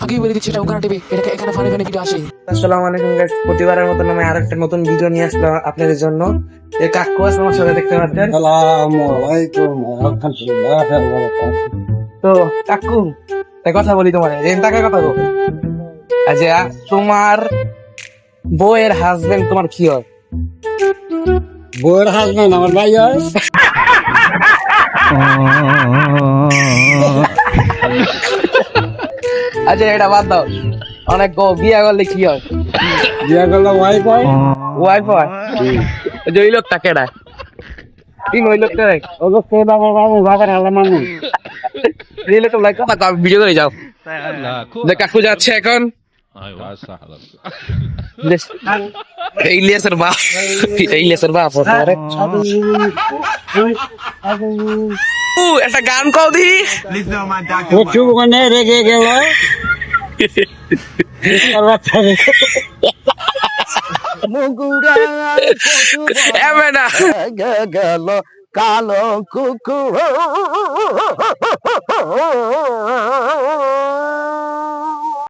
আগেই বলে দিচ্ছি এটা ওখানে টিভি, এটা এখানে ফানি ফানি ভিডিও আসে। আসসালামু আলাইকুম গাইস, প্রতিবারের মতন আমি আরেকটা নতুন ভিডিও নিয়ে আসলাম আপনাদের জন্য। এই কাকু আছে আমার সাথে, দেখতে পাচ্ছেন। তো কাকু একটা কথা বলি তোমার, টাকার কথা বল। আচ্ছা, তোমার বউয়ের হাজবেন্ড তোমার কি হয়? বউয়ের হাজবেন্ড আমার ভাই হয়। আচ্ছা এটা বাদ দাও, অনেক বিয়ে করলে কি হয়? বিয়ে করলে ওয়াইফ হয়। ওয়াইফ হয়? যে ওই লোকটা কেডা? তিন ওই লোকটা ও তো কে বাবা বাবু বাবার হালা মানুষ। ভিডিও করে যাও। যে কাকু যাচ্ছে এখন এই ইলিয়াসের বাপ, এই ইলিয়াসের বাপ হতে পারে। একটা গান কও দি। প্রচুর ওখানে রেগে গেল। এবে না গেল কালো কুকুর